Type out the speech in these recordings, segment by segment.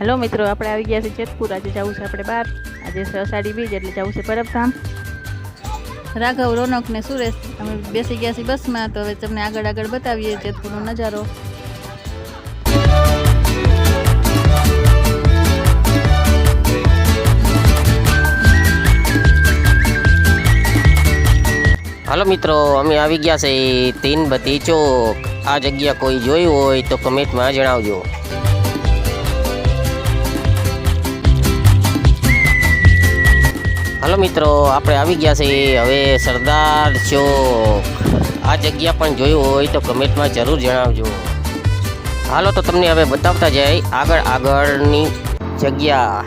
Hello मित्रों, આપણે આવી ગયા છે જેતપુર। આજે જવું છે આપણે બહાર। આજે છે અષાઢી બીજ એટલે જવું છે પરબધામ। રાઘવ, રોનક ને સુરેશ અમે બેસી ગયા છીએ બસમાં। તો હવે તમને આગળ આગળ બતાવીએ જેતપુરનો નજારો। હાલો મિત્રો, અમે આવી ગયા છે તીનબત્તી ચોક। આ જગ્યા કોઈ જોયું હોય તો કમેન્ટમાં જણાવજો। હાલો મિત્રો, આપણે આવી ગયા છે હવે સરદાર ચોક। આ જગ્યા પણ જોયું હોય તો કમેન્ટમાં જરૂર જણાવજો। હાલો તો તમને હવે બતાવતા જાય આગળની જગ્યા।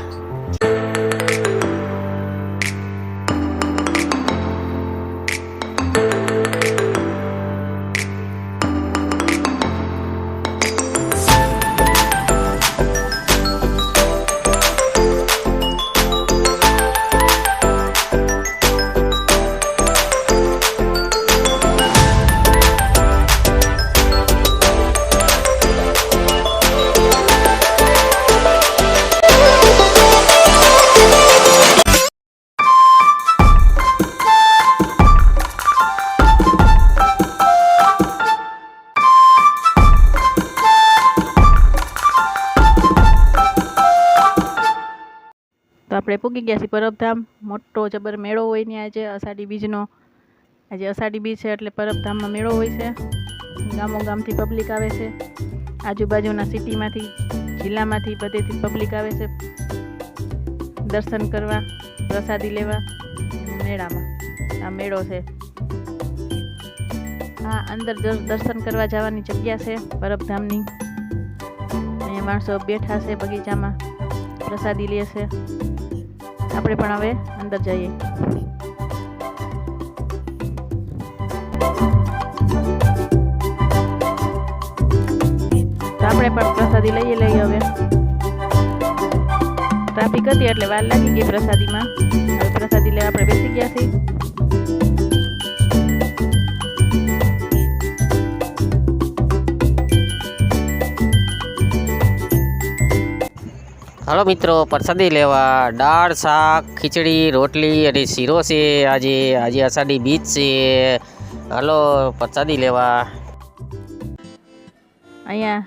તો આપણે પૂગી ગયા છીએ પરબધામ। મોટો જબર મેળો હોય ને આજે અષાઢી બીજનો। આજે અષાઢી બીજ છે એટલે પરબધામમાં મેળો હોય છે। ગામો ગામથી પબ્લિક આવે છે, આજુબાજુના સિટીમાંથી, જિલ્લામાંથી, બધેથી પબ્લિક આવે છે દર્શન કરવા, પ્રસાદી લેવા મેળામાં। આ મેળો છે। હા, અંદર દર્શન કરવા જવાની જગ્યા છે પરબધામની। અહીંયા માણસો બેઠા છે બગીચામાં, પ્રસાદી લે છે। આપણે પણ હવે અંદર જઈએ। તો આપણે પણ પ્રસાદી લઈએ હવે। ટ્રાફિક હતી એટલે વાર લાગી ગઈ પ્રસાદીમાં। હવે પ્રસાદી લેવા આપણે બેસી ગયા છીએ। હાલો મિત્રો, પ્રસાદી લેવા દાળ, શાક, ખીચડી, રોટલી અને શીરો છે। આજે અષાઢી બીજ છે। હાલો પ્રસાદી લેવા। અહીંયા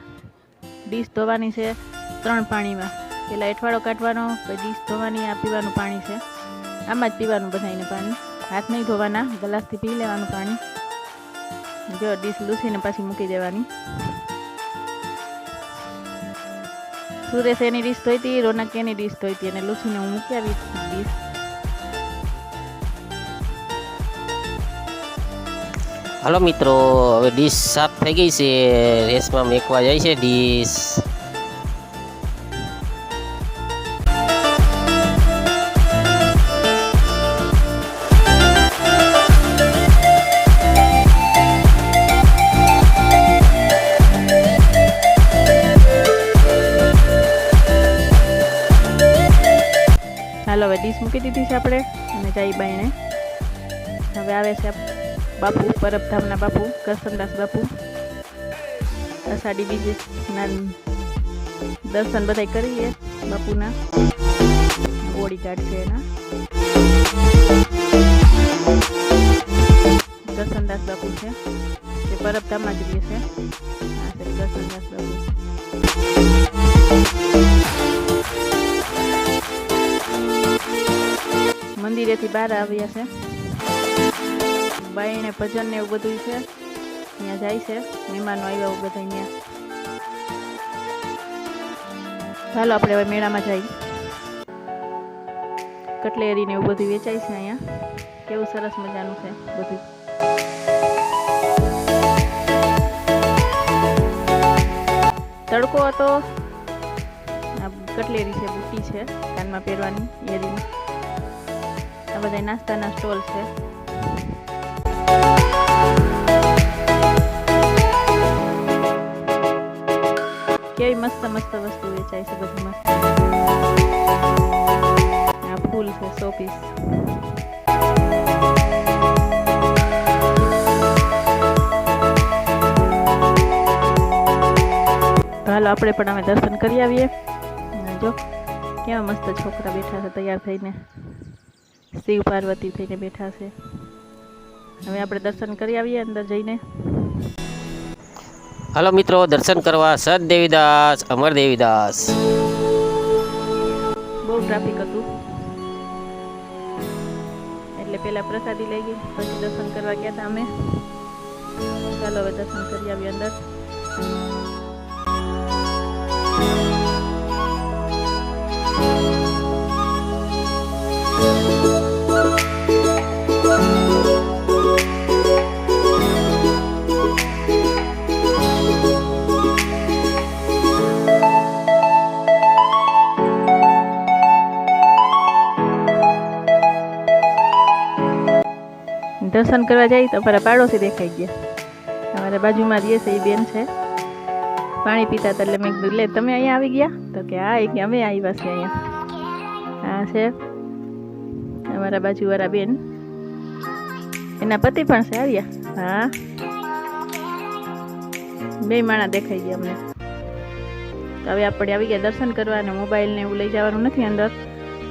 ડીશ ધોવાની છે 3 પાણીમાં। પહેલાં એઠવાડો કાઢવાનો, પછી ડીશ ધોવાની, આ પીવાનું પાણી છે। આમાં જ પીવાનું બધાને પાણી, હાથ નહીં ધોવાના, ગ્લાસથી પી લેવાનું પાણી। જો ડીશ લૂસીને પાછી મૂકી દેવાની। સુરેશ એની ડીશ ધોઈ હતી, રોનક એની ડીશ ધોઈ હતી અને લૂસીને હું મૂકી આવી ડીશ। હાલો મિત્રો, હવે ડીશ સાફ થઈ ગઈ છે। રેસમાં મેકવા જાય છે ડીશ। હાલો હવે ડીશ મૂકી દીધી છે આપણે અને જઈ બાઈને। હવે આવે છે બાપુ, પરબધામના બાપુ, કરસનદાસ બાપુ। અષાઢી બીજના દર્શન બધા કરીએ બાપુના। બોડી ગાર્ડ છે એના, કરસનદાસ બાપુ છે, જે પરબધામમાં જ રહે છે। આ છે કરસનદાસ બાપુ। મંદિરેથી બહાર આવ્યા છે, બાઈને ભજન ને એવું બધું છે, ત્યાં જાય છે મહેમાનો આવ્યા બધા ત્યાં। ચાલો આપણે હવે મેળામાં જઈએ। કટલેરી ને એવું બધું વેચાય છે અહીંયા। કેવું સરસ મજાનું છે બધું। તડકો હતો। આ કટલેરી છે, બુટ્ટી છે કાનમાં પહેરવાની, એરીની। આ બધા નાસ્તાના સ્ટોલ છે। કેવી મસ્ત મસ્ત વસ્તુ વેચાય છે બધી મસ્ત। આ ફૂલ છે, શોપીસ। તો હાલો આપણે પણ અમે દર્શન કરી આવીએ। જો કેવા મસ્ત છોકરા બેઠા છે તૈયાર થઈને, શિવ પાર્વતી થઈને બેઠા છે. હવે આપણે દર્શન કરી આવીએ અંદર જઈને. હાલો મિત્રો, દર્શન કરવા સત દેવીદાસ અમર દેવીદાસ. બહુ ટ્રાફિક હતું એટલે પહેલા પ્રસાદી લઈ ગઈ, પછી દર્શન કરવા ગયા હતા અમે. ચાલો હવે દર્શન કરી આવીએ અંદર. દર્શન કરવા જાય તો અમારા પાડોશી દેખાઈ ગયા. અમારા બાજુમાં રહીએ છે એ બેન છે, પાણી પીતા હતા એટલે મેં કીધું લે તમે અહીંયા આવી ગયા? તો કે હા કે અમે આવ્યા છીએ અહીંયા. હા છે અમારા બાજુવાળા બેન, એના પતિ પણ છે આવ્યા. હા બે માણા દેખાઈ ગયા અમને. તો હવે આપણે આવી ગયા દર્શન કરવા, અને મોબાઈલ ને એવું લઈ જવાનું નથી અંદર.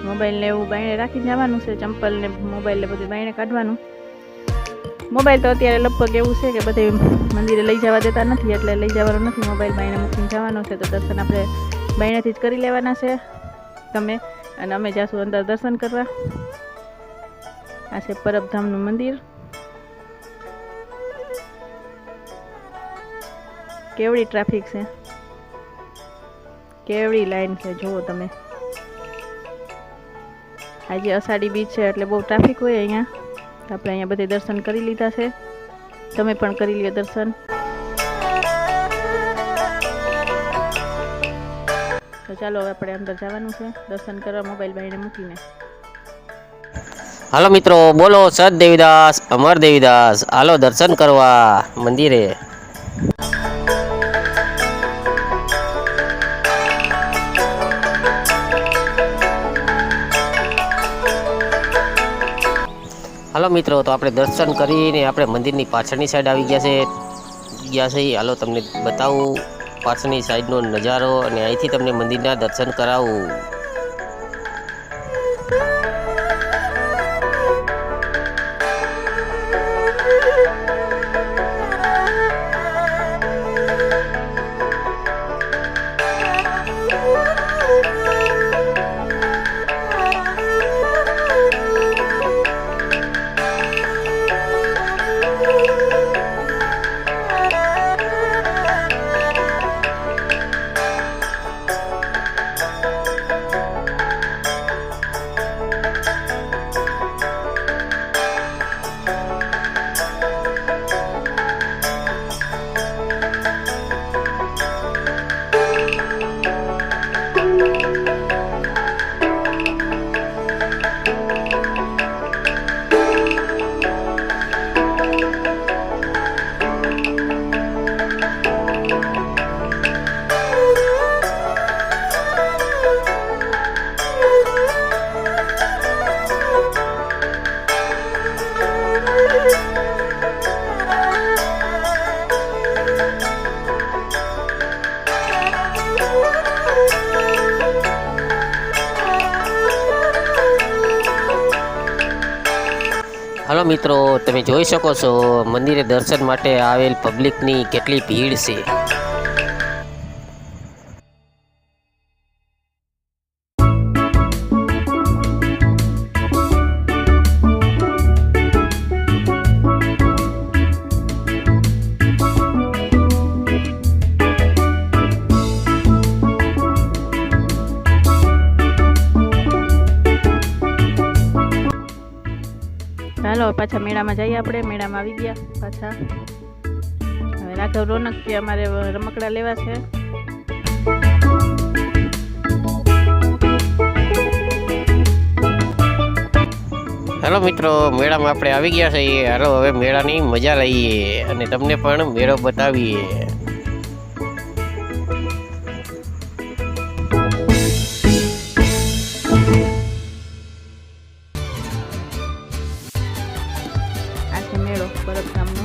મોબાઈલ ને એવું બાયણે રાખી જવાનું છે, ચંપલ ને મોબાઈલ ને બધું બાયણે કાઢવાનું. મોબાઈલ તો અત્યારે લગભગ એવું છે કે બધે મંદિરે લઈ જવા દેતા નથી, એટલે લઈ જવાનું નથી. મોબાઈલ બાયણે મૂકીને જવાનો છે. તો દર્શન આપણે બાયણેથી જ કરી લેવાના છે તમે, અને અમે જાશું અંદર દર્શન કરવા. આ છે પરબધામનું મંદિર. કેવડી ટ્રાફિક છે, કેવડી લાઈન છે જુઓ તમે. આજે અષાઢી બીજ છે એટલે બહુ ટ્રાફિક હોય અહીંયા. આપણે અહીંયા બધે દર્શન કરી લીધા છે, તમે પણ કરી લ્યો દર્શન. તો ચાલો હવે આપણે અંદર જવાનું છે દર્શન કરવા, મોબાઈલ બાયણે મૂકીને. હાલો મિત્રો, બોલો સત દેવીદાસ અમર દેવીદાસ. હાલો દર્શન કરવા મંદિરે. હાલો મિત્રો, તો આપણે દર્શન કરીને આપણે મંદિરની પાછળની સાઈડ આવી ગયા છે. હાલો તમને બતાવું પાછળની સાઈડનો નજારો, અને અહીંથી તમને મંદિરના દર્શન કરાવું. હાલો મિત્રો, તમે જોઈ શકો છો મંદિરે દર્શન માટે આવેલ પબ્લિકની કેટલી ભીડ છે. ચાલો પાછા મેળામાં જઈએ. આપણે મેળામાં આવી ગયા પાછા. હવે રાઘવ રોનક કે અમારે રમકડા લેવા છે. હેલો મિત્રો, મેળામાં આપણે આવી ગયા છીએ. હાલો હવે મેળાની મજા લઈએ અને તમને પણ મેળો બતાવીએ. આ છે મેળો પરબધામનો.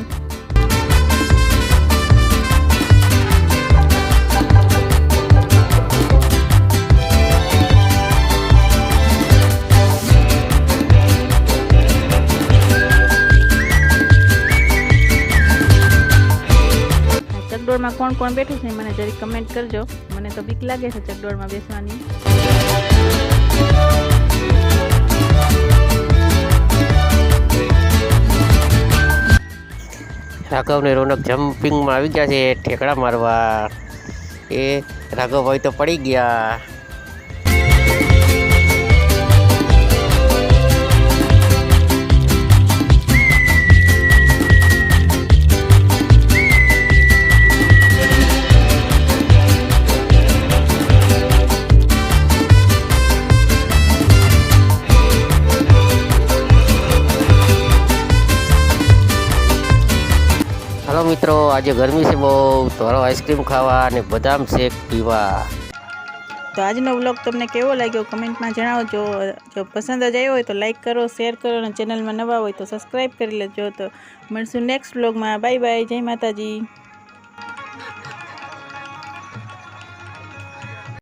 ચકડોળમાં કોણ કોણ બેઠું છે મને જરી કમેન્ટ કરજો. મને તો બીક લાગે છે ચકડોળમાં બેસવાની. રાઘવ ને રોનક જમ્પિંગમાં આવી ગયા છે ઠેકડા મારવા. એ રાઘવભાઈ તો પડી ગયા. હલો મિત્રો, આજે ગરમી છે બહુ, તો હાલો આઈસ્ક્રીમ ખાવા અને બદામ શેક પીવા. તો આજનો વ્લોગ તમને કેવો લાગ્યો કમેન્ટમાં જણાવજો. જો પસંદ જ આવ્યો હોય તો લાઈક કરો, શેર કરો અને ચેનલમાં નવા હોય તો સબસ્ક્રાઈબ કરી લેજો. તો મળશું નેક્સ્ટ વ્લોગમાં. બાય બાય, જય માતાજી.